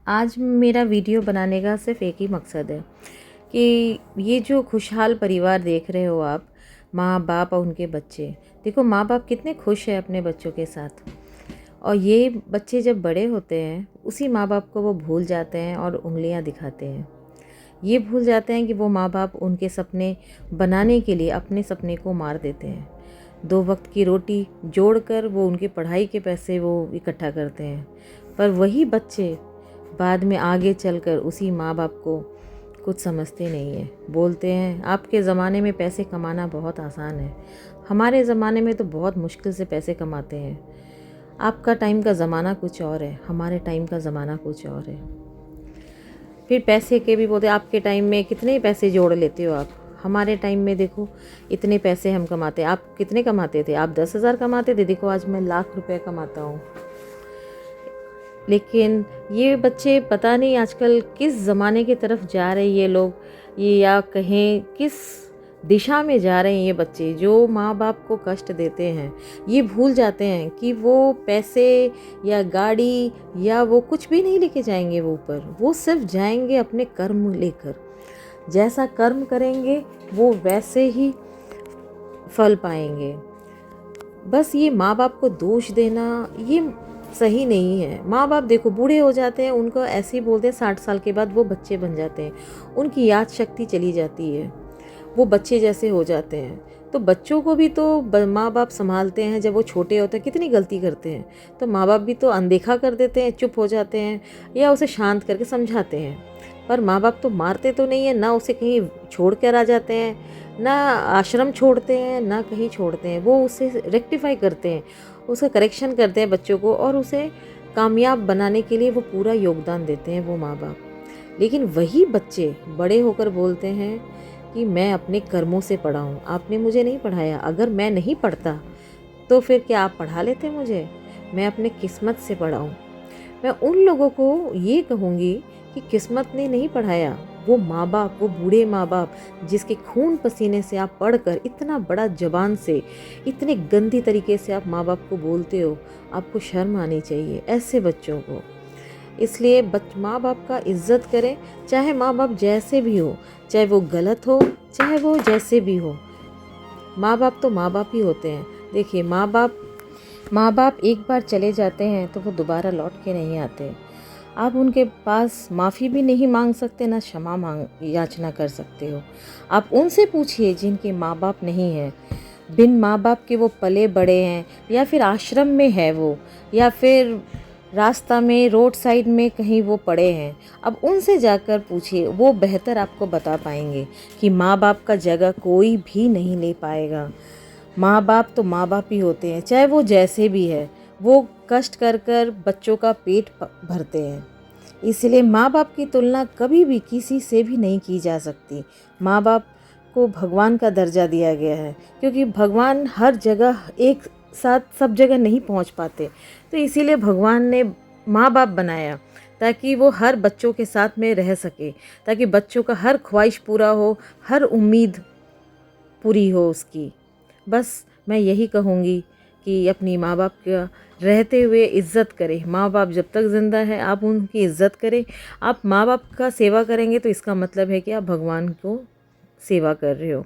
आज मेरा वीडियो बनाने का सिर्फ एक ही मकसद है कि ये जो खुशहाल परिवार देख रहे हो आप, माँ बाप और उनके बच्चे, देखो माँ बाप कितने खुश हैं अपने बच्चों के साथ। और ये बच्चे जब बड़े होते हैं उसी माँ बाप को वो भूल जाते हैं और उंगलियां दिखाते हैं। ये भूल जाते हैं कि वो माँ बाप उनके सपने बनाने के लिए अपने सपने को मार देते हैं। 2 वक्त की रोटी जोड़कर वो उनकी पढ़ाई के पैसे वो इकट्ठा करते हैं, पर वही बच्चे बाद में आगे चलकर उसी माँ बाप को कुछ समझते नहीं है। बोलते हैं आपके ज़माने में पैसे कमाना बहुत आसान है, हमारे ज़माने में तो बहुत मुश्किल से पैसे कमाते हैं। आपका टाइम का ज़माना कुछ और है, हमारे टाइम का ज़माना कुछ और है। फिर पैसे के भी बोलते आपके टाइम में कितने पैसे जोड़ लेते हो आप, हमारे टाइम में देखो इतने पैसे हम कमाते। आप कितने कमाते थे? आप 10,000 कमाते थे, देखो आज मैं लाख रुपए कमाता हूँ। लेकिन ये बच्चे पता नहीं आजकल किस ज़माने की तरफ जा रहे हैं ये लोग, ये या कहें किस दिशा में जा रहे हैं ये बच्चे जो माँ बाप को कष्ट देते हैं। ये भूल जाते हैं कि वो पैसे या गाड़ी या वो कुछ भी नहीं लेके जाएंगे वो ऊपर, वो सिर्फ जाएंगे अपने कर्म लेकर। जैसा कर्म करेंगे वो वैसे ही फल पाएंगे। बस ये माँ बाप को दोष देना ये सही नहीं है। माँ बाप देखो बूढ़े हो जाते हैं, उनको ऐसे ही बोलते हैं 60 साल के बाद वो बच्चे बन जाते हैं, उनकी याद शक्ति चली जाती है, वो बच्चे जैसे हो जाते हैं। तो बच्चों को भी तो माँ बाप संभालते हैं, जब वो छोटे होते हैं कितनी गलती करते हैं तो माँ बाप भी तो अनदेखा कर देते हैं, चुप हो जाते हैं या उसे शांत करके समझाते हैं। पर माँ बाप तो मारते तो नहीं है, ना उसे कहीं छोड़ कर आ जाते हैं, ना आश्रम छोड़ते हैं, ना कहीं छोड़ते हैं। वो उसे रेक्टिफाई करते हैं, उसे करेक्शन करते हैं बच्चों को, और उसे कामयाब बनाने के लिए वो पूरा योगदान देते हैं वो माँ बाप। लेकिन वही बच्चे बड़े होकर बोलते हैं कि मैं अपने कर्मों से पढ़ा हूँ, आपने मुझे नहीं पढ़ाया। अगर मैं नहीं पढ़ता तो फिर क्या आप पढ़ा लेते मुझे? मैं अपने किस्मत से पढ़ा हूँ। मैं उन लोगों को ये कहूँगी कि किस्मत ने नहीं पढ़ाया, वो माँ बाप, वो बूढ़े माँ बाप जिसके खून पसीने से आप पढ़कर इतना बड़ा ज़बान से इतने गंदी तरीके से आप माँ बाप को बोलते हो, आपको शर्म आनी चाहिए ऐसे बच्चों को। इसलिए माँ बाप का इज़्ज़त करें, चाहे माँ बाप जैसे भी हो, चाहे वो गलत हो चाहे वो जैसे भी हो। माँ बाप तो माँ बाप ही होते हैं। देखिए माँ बाप एक बार चले जाते हैं तो वो दोबारा लौट के नहीं आते। आप उनके पास माफ़ी भी नहीं मांग सकते, ना क्षमा याचना कर सकते हो। आप उनसे पूछिए जिनके माँ बाप नहीं हैं, बिन माँ बाप के वो पले बड़े हैं, या फिर आश्रम में है वो, या फिर रास्ता में रोड साइड में कहीं वो पड़े हैं। अब उनसे जाकर पूछिए, वो बेहतर आपको बता पाएंगे कि माँ बाप का जगह कोई भी नहीं ले पाएगा। माँ बाप तो माँ बाप ही होते हैं, चाहे वो जैसे भी है। वो कष्ट कर कर बच्चों का पेट भरते हैं। इसलिए माँ बाप की तुलना कभी भी किसी से भी नहीं की जा सकती। माँ बाप को भगवान का दर्जा दिया गया है, क्योंकि भगवान हर जगह एक साथ सब जगह नहीं पहुंच पाते। तो इसीलिए भगवान ने माँ बाप बनाया ताकि वो हर बच्चों के साथ में रह सके, ताकि बच्चों का हर ख्वाहिश पूरा हो, हर उम्मीद पूरी हो उसकी। बस मैं यही कहूँगी कि अपनी माँ बाप का रहते हुए इज़्ज़त करें। माँ बाप जब तक ज़िंदा है आप उनकी इज़्ज़त करें। आप माँ बाप का सेवा करेंगे तो इसका मतलब है कि आप भगवान को सेवा कर रहे हो।